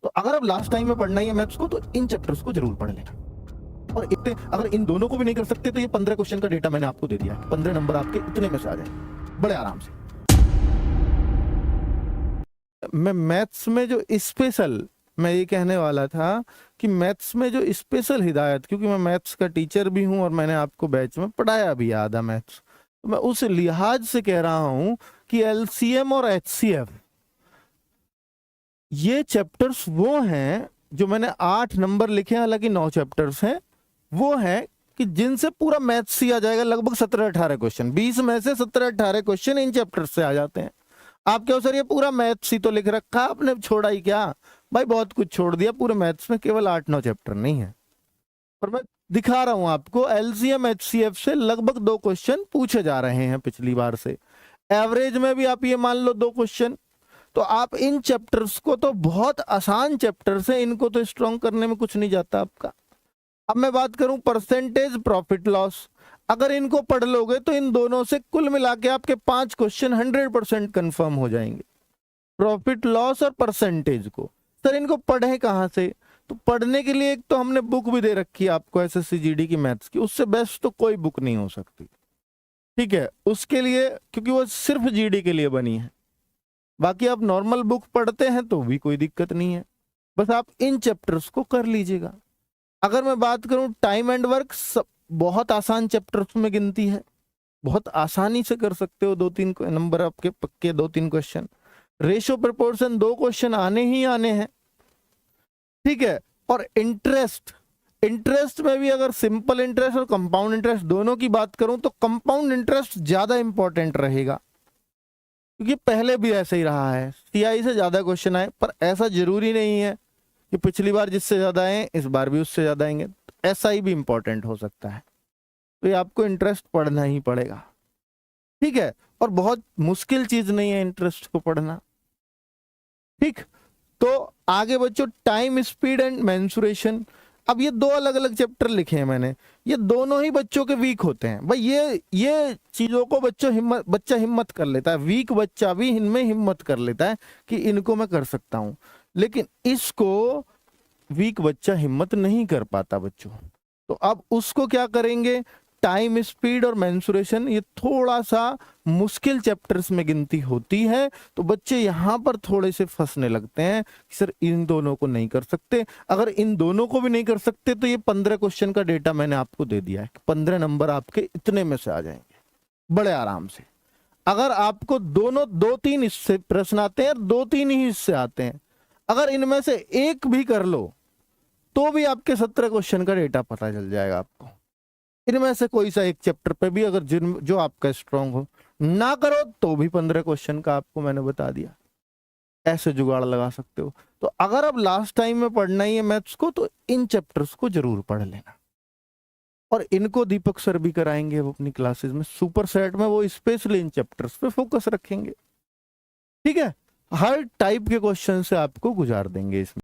तो अगर अब लास्ट टाइम में पढ़ना ही है मैथ्स को तो इन चैप्टर्स को जरूर पढ़ लेना। और इतने अगर इन दोनों को भी नहीं कर सकते तो ये 15 क्वेश्चन का डेटा मैंने आपको दे दिया है, 15 नंबर आपके इतने में से आ जाएंगे बड़े आराम से। मैं मैथ्स में जो स्पेशल, मैं ये कहने वाला था कि मैथ्स में जो स्पेशल हिदायत, क्योंकि मैं मैथ्स का टीचर भी हूं और मैंने आपको बैच में पढ़ाया भी आधा मैथ्स, तो मैं उस लिहाज से कह रहा हूं कि एलसीएम और एचसीएफ ये चैप्टर्स वो हैं जो मैंने 8 नंबर लिखे हैं, हालांकि 9 चैप्टर्स हैं, वो हैं कि जिनसे पूरा मैथ्स ही आ जाएगा। लगभग 17-18 क्वेश्चन, 20 में से 17-18 क्वेश्चन इन चैप्टर्स से आ जाते हैं। आप क्या सर ये पूरा मैथ्स ही तो लिख रखा है, आपने छोड़ा ही क्या? भाई बहुत कुछ छोड़ दिया, पूरे मैथ्स में केवल 8-9 चैप्टर नहीं है। पर मैं दिखा रहा हूं आपको एलसीएम एचसीएफ से लगभग 2 क्वेश्चन पूछे जा रहे हैं पिछली बार से। एवरेज में भी आप ये मान लो 2 क्वेश्चन। तो आप इन चैप्टर्स को, तो बहुत आसान चैप्टर्स है, इनको तो स्ट्रॉन्ग करने में कुछ नहीं जाता आपका। अब मैं बात करूं परसेंटेज प्रॉफिट लॉस, अगर इनको पढ़ लोगे तो इन दोनों से कुल मिला के आपके 5 क्वेश्चन 100% कंफर्म हो जाएंगे। प्रॉफिट लॉस और परसेंटेज को सर इनको पढ़े कहां से? तो पढ़ने के लिए एक तो हमने बुक भी दे रखी है आपको एसएससी जीडी की मैथ्स की, उससे बेस्ट तो कोई बुक नहीं हो सकती, ठीक है, उसके लिए, क्योंकि वो सिर्फ जीडी के लिए बनी है। बाकी आप नॉर्मल बुक पढ़ते हैं तो भी कोई दिक्कत नहीं है, बस आप इन चैप्टर्स को कर लीजिएगा। अगर मैं बात करूं टाइम एंड वर्क, बहुत आसान चैप्टर्स में गिनती है, बहुत आसानी से कर सकते हो, 2-3 नंबर आपके पक्के, 2-3 क्वेश्चन। रेशो प्रोपोर्शन 2 क्वेश्चन आने ही आने हैं, ठीक है। और इंटरेस्ट, इंटरेस्ट में भी अगर सिंपल इंटरेस्ट और कंपाउंड इंटरेस्ट दोनों की बात करूं तो कंपाउंड इंटरेस्ट ज्यादा इंपॉर्टेंट रहेगा, क्योंकि पहले भी ऐसा ही रहा है, सीआई से ज्यादा क्वेश्चन आए, पर ऐसा जरूरी नहीं है कि पिछली बार जिससे ज्यादा आए इस बार भी उससे ज्यादा आएंगे, ऐसा ही भी इंपॉर्टेंट हो सकता है। तो ये आपको इंटरेस्ट पढ़ना ही पड़ेगा, ठीक है। और बहुत मुश्किल चीज नहीं है इंटरेस्ट को पढ़ना, ठीक। तो आगे बच्चों टाइम स्पीड एंड मेंसुरेशन, अब ये 2 अलग अलग चैप्टर लिखे हैं मैंने, ये दोनों ही बच्चों के वीक होते हैं भाई। ये चीजों को बच्चा हिम्मत कर लेता है, वीक बच्चा भी इनमें हिम्मत कर लेता है कि इनको मैं कर सकता हूं, लेकिन इसको वीक बच्चा हिम्मत नहीं कर पाता बच्चों। तो अब उसको क्या करेंगे, टाइम स्पीड और मेंसुरेशन, ये थोड़ा सा मुश्किल चैप्टर्स में गिनती होती है, तो बच्चे यहां पर थोड़े से फंसने लगते हैं कि सर इन दोनों को नहीं कर सकते। अगर इन दोनों को भी नहीं कर सकते तो ये 15 क्वेश्चन का डेटा मैंने आपको दे दिया है, 15 नंबर आपके इतने में से आ जाएंगे बड़े आराम से। अगर आपको दोनों 2-3 इससे प्रश्न आते हैं, 2-3 ही इससे आते हैं, अगर इनमें से एक भी कर लो तो भी आपके 17 क्वेश्चन का डेटा पता चल जाएगा आपको। इनमें से कोई सा एक चैप्टर पे भी अगर जो आपका स्ट्रांग हो, ना करो तो भी 15 क्वेश्चन का आपको मैंने बता दिया, ऐसे जुगाड़ लगा सकते हो। तो अगर अब लास्ट टाइम में पढ़ना ही है मैथ्स को तो इन चैप्टर्स को जरूर पढ़ लेना, और इनको दीपक सर भी कराएंगे वो अपनी क्लासेस में, सुपर सेट में वो स्पेशली इन चैप्टर्स पे फोकस रखेंगे, ठीक है। हर टाइप के क्वेश्चन से आपको गुजार देंगे इसमें।